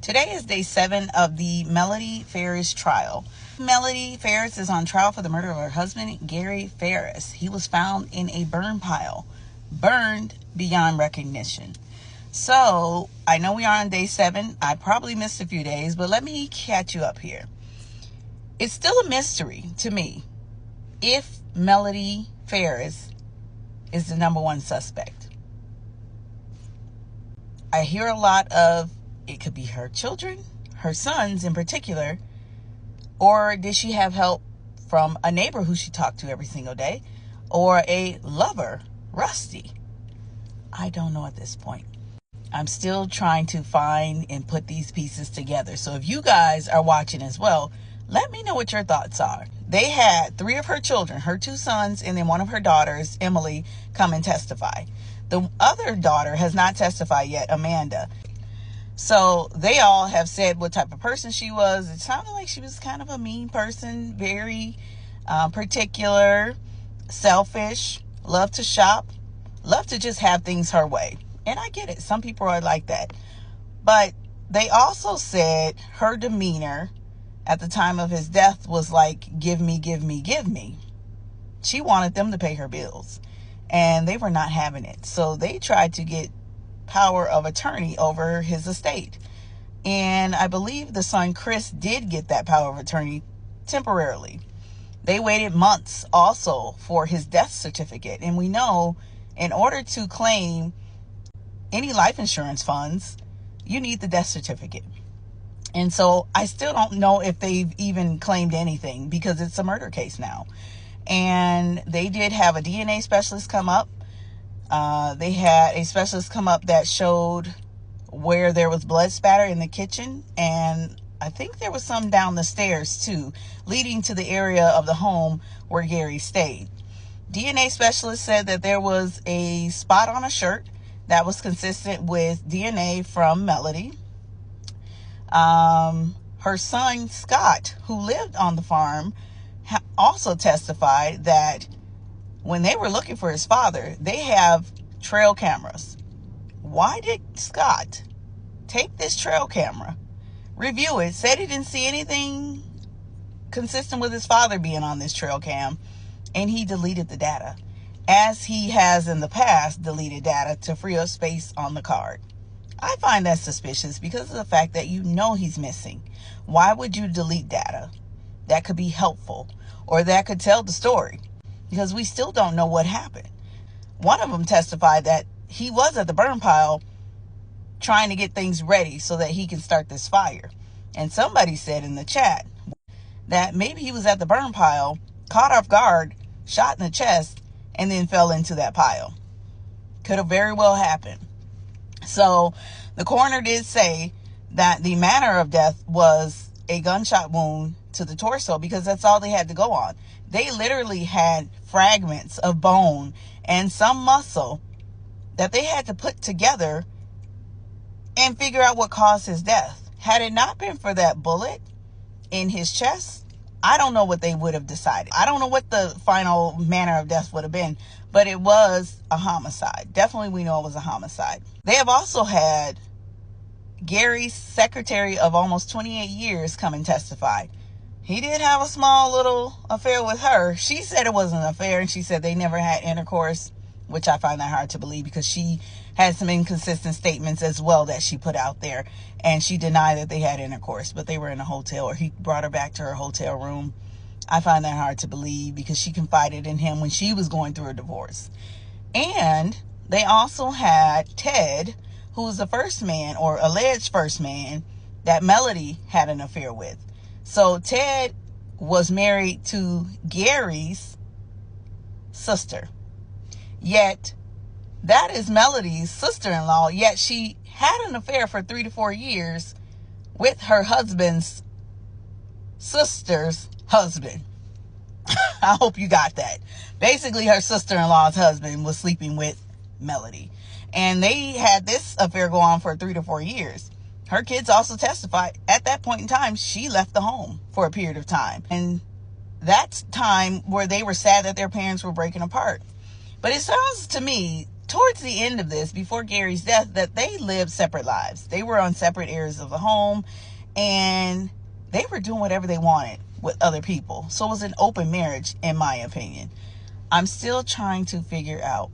Today is day 7 of the Melody Farris trial. Melody Farris is on trial for the murder of her husband, Gary Farris. He was found in a burn pile, burned beyond recognition. So, I know we are on day 7. I probably missed a few days, but let me catch you up here. It's still a mystery to me if Melody Farris is the number one suspect. I hear a lot of it could be her children, her sons in particular, or did she have help from a neighbor who she talked to every single day, or a lover, Rusty? I don't know at this point. I'm still trying to find and put these pieces together. So if you guys are watching as well, let me know what your thoughts are. They had 3 of her children, her 2 sons, and then one of her daughters, Emily, come and testify. The other daughter has not testified yet, Amanda. So they all have said what type of person she was. It sounded like she was kind of a mean person, very particular, selfish, loved to shop, loved to just have things her way. And I get it. Some people are like that. But they also said her demeanor at the time of his death was like, give me, give me, give me. She wanted them to pay her bills, and they were not having it. So they tried to get power of attorney over his estate. And I believe the son, Chris, did get that power of attorney temporarily. They waited months also for his death certificate. And we know in order to claim any life insurance funds, you need the death certificate. And so I still don't know if they've even claimed anything because it's a murder case now. And they did have a DNA specialist come up. They had a specialist come up that showed where there was blood spatter in the kitchen. And I think there was some down the stairs too, leading to the area of the home where Gary stayed. DNA specialist said that there was a spot on a shirt that was consistent with DNA from Melody. Her son, Scott, who lived on the farm, also testified that when they were looking for his father, they have trail cameras. Why did Scott take this trail camera, review it, said he didn't see anything consistent with his father being on this trail cam, and he deleted the data, as he has in the past deleted data to free up space on the card? I find that suspicious because of the fact that you know he's missing. Why would you delete data that could be helpful or that could tell the story? Because we still don't know what happened. One of them testified that he was at the burn pile trying to get things ready so that he can start this fire. And somebody said in the chat that maybe he was at the burn pile, caught off guard, shot in the chest, and then fell into that pile. Could have very well happened. So the coroner did say that the manner of death was a gunshot wound to the torso because that's all they had to go on. They literally had fragments of bone and some muscle that they had to put together and figure out what caused his death. Had it not been for that bullet in his chest, I don't know what they would have decided. I don't know what the final manner of death would have been, but it was a homicide. Definitely we know it was a homicide. They have also had Gary's secretary of almost 28 years come and testify. He did have a small little affair with her. She said it wasn't an affair, and she said they never had intercourse, which I find that hard to believe because she had some inconsistent statements as well that she put out there, and she denied that they had intercourse, but they were in a hotel, or he brought her back to her hotel room. I find that hard to believe because she confided in him when she was going through a divorce. And they also had Ted, who was the first man, or alleged first man, that Melody had an affair with. So Ted was married to Gary's sister. Yet that is Melody's sister-in-law, yet she had an affair for 3 to 4 years with her husband's sister's husband. I hope you got that. Basically, her sister-in-law's husband was sleeping with Melody. And they had this affair go on for 3 to 4 years. Her kids also testified at that point in time, she left the home for a period of time. And that's time where they were sad that their parents were breaking apart. But it sounds to me towards the end of this, before Gary's death, that they lived separate lives. They were on separate areas of the home, and they were doing whatever they wanted with other people. So it was an open marriage, in my opinion. I'm still trying to figure out,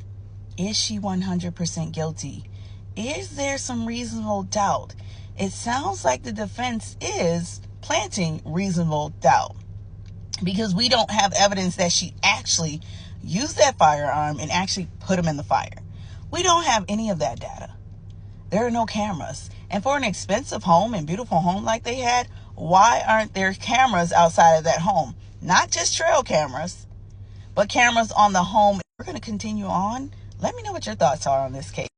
is she 100% guilty? Is there some reasonable doubt? It sounds like the defense is planting reasonable doubt, because we don't have evidence that she actually used that firearm and actually put him in the fire. We don't have any of that data. There are no cameras. And for an expensive home and beautiful home like they had, why aren't there cameras outside of that home? Not just trail cameras, but cameras on the home. We're going to continue on. Let me know what your thoughts are on this case.